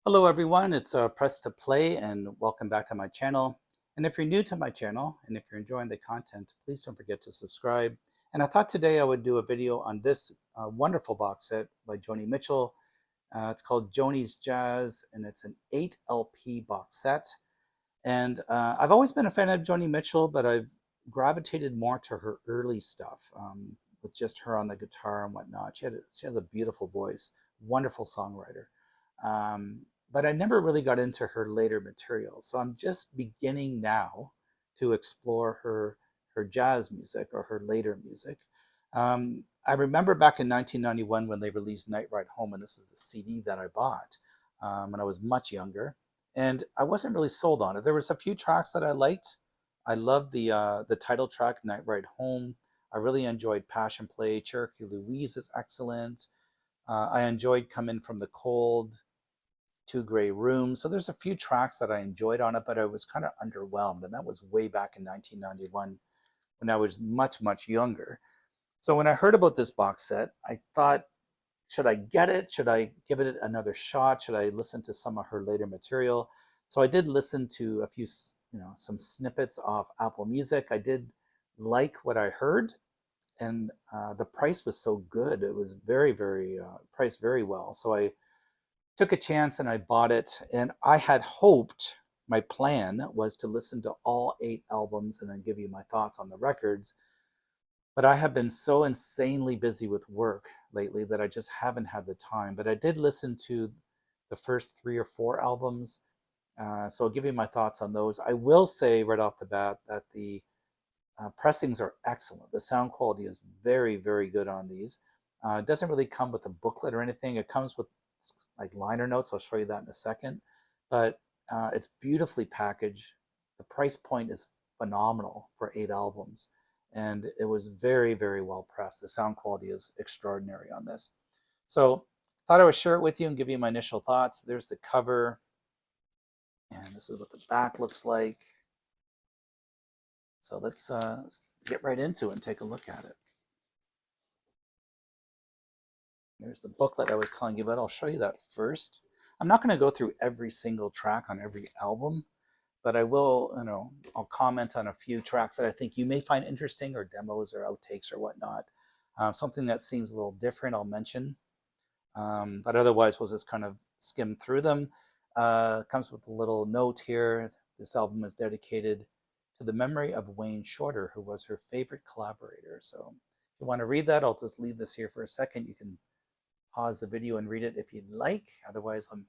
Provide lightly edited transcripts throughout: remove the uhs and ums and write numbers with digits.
Hello everyone, it's Press to Play and welcome back to my channel. And if you're new to my channel and if you're enjoying the content, please don't forget to subscribe. And I thought today I would do a video on this wonderful box set by Joni Mitchell. It's called Joni's Jazz and it's an 8 LP box set. And I've always been a fan of Joni Mitchell, but I've gravitated more to her early stuff with just her on the guitar and whatnot. She has a beautiful voice, wonderful songwriter. Um, but I never really got into her later material. So I'm just beginning now to explore her jazz music or her later music. I remember back in 1991 when they released Night Ride Home, and this is the CD that I bought when I was much younger, and I wasn't really sold on it. There was a few tracks that I liked. I loved the title track, Night Ride Home. I really enjoyed Passion Play. Cherokee Louise is excellent. I enjoyed Come In From the Cold, Two Gray Rooms. So there's a few tracks that I enjoyed on it, but I was kind of underwhelmed. And that was way back in 1991 when I was much, much younger. So when I heard about this box set, I thought, should I get it? Should I give it another shot? Should I listen to some of her later material? So I did listen to a few, some snippets off Apple Music. I did like what I heard, and the price was so good. It was very, very priced very well. So I took a chance and I bought it. And I had hoped, my plan was to listen to all 8 albums and then give you my thoughts on the records. But I have been so insanely busy with work lately that I just haven't had the time. But I did listen to the first 3 or 4 albums. So I'll give you my thoughts on those. I will say right off the bat that the pressings are excellent. The sound quality is very, very good on these. It doesn't really come with a booklet or anything. It comes with like liner notes. I'll show you that in a second. But it's beautifully packaged. The price point is phenomenal for 8 albums. And it was very, very well pressed. The sound quality is extraordinary on this. So thought I would share it with you and give you my initial thoughts. There's the cover. And this is what the back looks like. So let's get right into it and take a look at it. There's the booklet I was telling you about. I'll show you that first. I'm not going to go through every single track on every album, but I will, I'll comment on a few tracks that I think you may find interesting, or demos or outtakes or whatnot. Something that seems a little different, I'll mention. But otherwise, we'll just kind of skim through them. Comes with a little note here. This album is dedicated to the memory of Wayne Shorter, who was her favorite collaborator. So if you want to read that, I'll just leave this here for a second. You can pause the video and read it if you'd like. Otherwise, I'll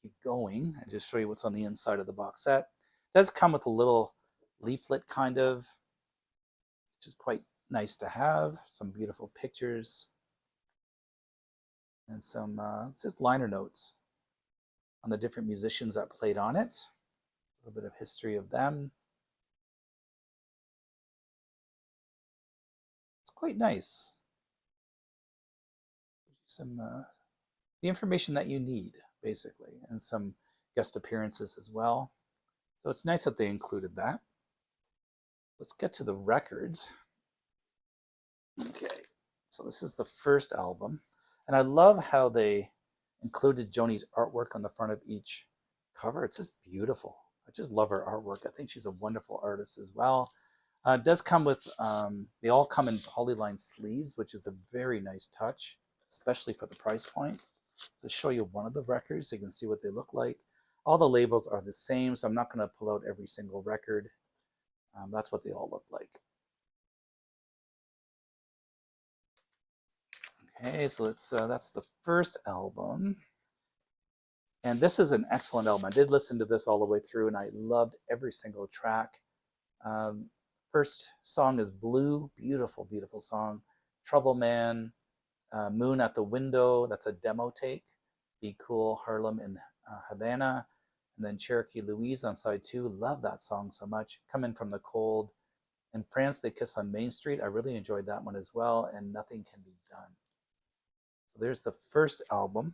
keep going and just show you what's on the inside of the box set. It does come with a little leaflet kind of, which is quite nice to have. Some beautiful pictures and some it's just liner notes on the different musicians that played on it. A little bit of history of them. It's quite nice. Some the information that you need, basically, and some guest appearances as well. So it's nice that they included that. Let's get to the records. Okay, so this is the first album. And I love how they included Joni's artwork on the front of each cover. It's just beautiful. I just love her artwork. I think she's a wonderful artist as well. It does come with, they all come in polyline sleeves, which is a very nice touch, especially for the price point. To show you one of the records so you can see what they look like. All the labels are the same, so I'm not going to pull out every single record. That's what they all look like. Okay, so that's the first album. And this is an excellent album. I did listen to this all the way through, and I loved every single track. First song is Blue, beautiful, beautiful song. Trouble Man, Moon at the Window, that's a demo take. Be Cool, Harlem, and Havana. And then Cherokee Louise on side 2. Love that song so much. Come In From the Cold. In France, They Kiss on Main Street. I really enjoyed that one as well. And Nothing Can Be Done. So there's the first album.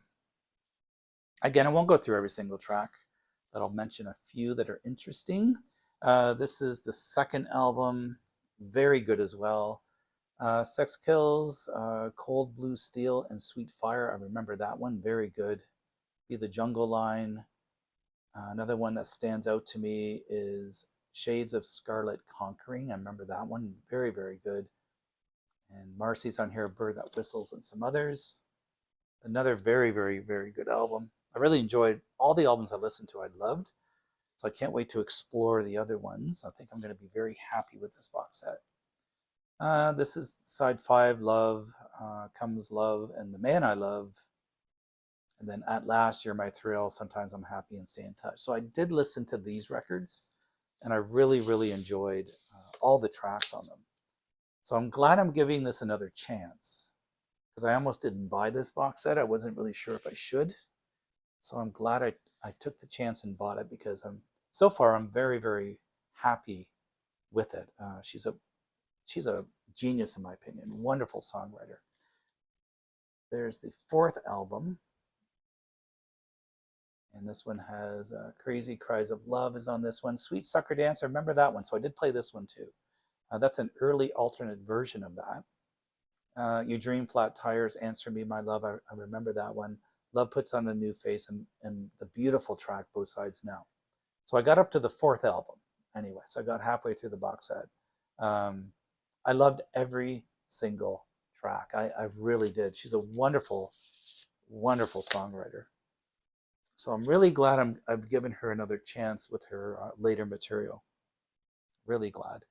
Again, I won't go through every single track, but I'll mention a few that are interesting. This is the second album. Very good as well. Sex Kills, Cold Blue Steel, and Sweet Fire. I remember that one. Very good. Be the Jungle Line. Another one that stands out to me is Shades of Scarlet Conquering. I remember that one, very, very good. And Marcy's on here, A Bird That Whistles, and some others. Another very, very, very good album. I really enjoyed all the albums I listened to. I loved. So I can't wait to explore the other ones. I think I'm going to be very happy with this box set. This is side 5, Love, Comes Love, and The Man I Love. And then At Last, You're My Thrill, Sometimes I'm Happy, and Stay in Touch. So I did listen to these records, and I really, really enjoyed all the tracks on them. So I'm glad I'm giving this another chance, because I almost didn't buy this box set. I wasn't really sure if I should. So I'm glad I took the chance and bought it, because so far I'm very, very happy with it. She's a genius in my opinion. Wonderful songwriter. There's the 4th album. And this one has Crazy Cries of Love is on this one. Sweet Sucker Dance, I remember that one. So I did play this one too. That's an early alternate version of that. You Dream, Flat Tires, Answer Me My Love, I remember that one. Love Puts on a New Face, and the beautiful track Both Sides Now. So I got up to the 4th album anyway. So I got halfway through the box set. I loved every single track. I really did. She's a wonderful, wonderful songwriter. So I'm really glad I've given her another chance with her later material. Really glad.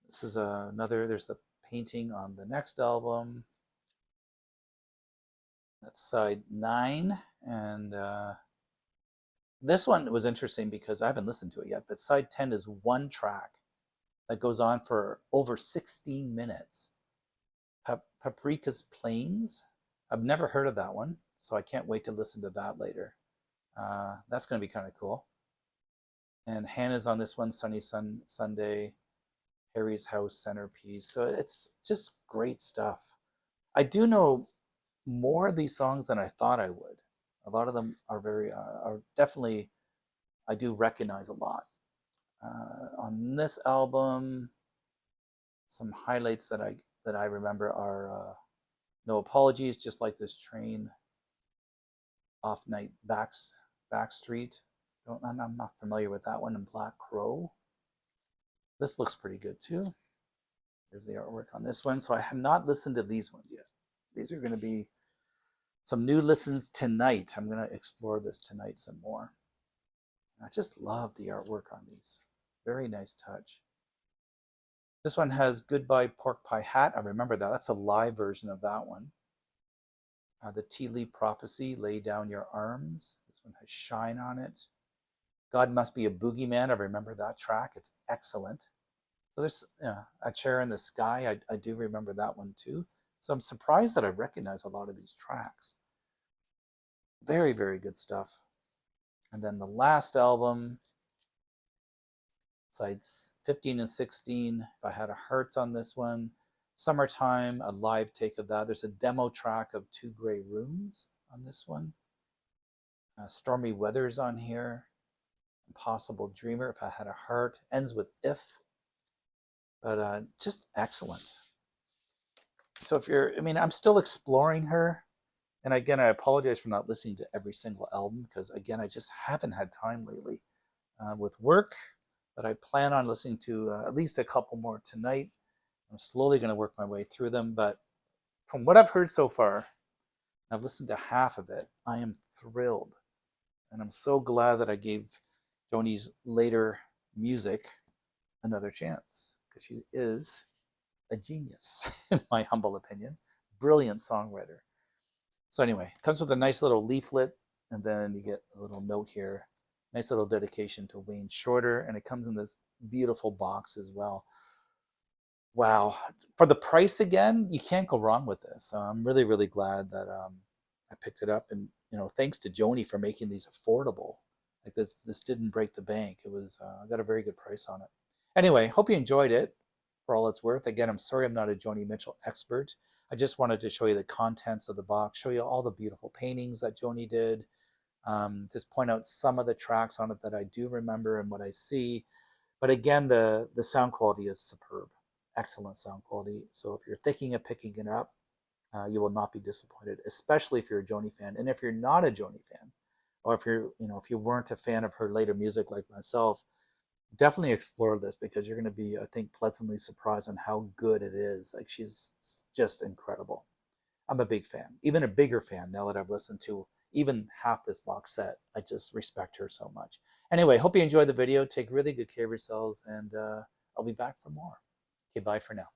This is there's the painting on the next album. That's side 9. And this one was interesting because I haven't listened to it yet, but side 10 is one track that goes on for over 16 minutes. Paprika's Plains. I've never heard of that one, so I can't wait to listen to that later. That's going to be kind of cool. And Hannah's on this one, Sunny Sunday, Harry's House, Centerpiece. So it's just great stuff. I do know more of these songs than I thought I would. A lot of them are are definitely, I do recognize a lot. On this album, some highlights that I remember are No Apologies, Just Like This Train, Off Night Backstreet. I'm not familiar with that one. And Black Crow. This looks pretty good too. There's the artwork on this one. So I have not listened to these ones yet. These are going to be some new listens tonight. I'm going to explore this tonight some more. I just love the artwork on these. Very nice touch. This one has Goodbye Pork Pie Hat. I remember that. That's a live version of that one. The Tea Leaf Prophecy, Lay Down Your Arms. This one has Shine on it. God Must Be a Boogeyman. I remember that track. It's excellent. So there's A Chair in the Sky. I do remember that one too. So I'm surprised that I recognize a lot of these tracks. Very, very good stuff. And then the last album, sides 15 and 16. If I Had a Hearts on this one. Summertime, a live take of that. There's a demo track of Two Gray Rooms on this one. Stormy Weather's on here. Impossible Dreamer, If I Had a Heart. Ends with If. But just excellent. So I'm still exploring her. And again, I apologize for not listening to every single album, because again, I just haven't had time lately with work. But I plan on listening to at least a couple more tonight. I'm slowly going to work my way through them. But from what I've heard so far, I've listened to half of it. I am thrilled. And I'm so glad that I gave Joni's later music another chance, because she is a genius, in my humble opinion. Brilliant songwriter. So anyway, it comes with a nice little leaflet, and then you get a little note here. Nice little dedication to Wayne Shorter, and it comes in this beautiful box as well. Wow. For the price, again, you can't go wrong with this. So I'm really, really glad that I picked it up. And, thanks to Joni for making these affordable. Like this didn't break the bank. It was, I got a very good price on it. Anyway, hope you enjoyed it for all it's worth. Again, I'm sorry I'm not a Joni Mitchell expert. I just wanted to show you the contents of the box, show you all the beautiful paintings that Joni did, just point out some of the tracks on it that I do remember and what I see. But again, the sound quality is superb. Excellent sound quality. So if you're thinking of picking it up, you will not be disappointed, especially if you're a Joni fan. And if you're not a Joni fan, or if you're, if you weren't a fan of her later music like myself, definitely explore this because you're going to be, I think, pleasantly surprised on how good it is. Like she's just incredible. I'm a big fan, even a bigger fan now that I've listened to even half this box set. I just respect her so much. Anyway, hope you enjoyed the video. Take really good care of yourselves, and I'll be back for more. Okay, bye for now.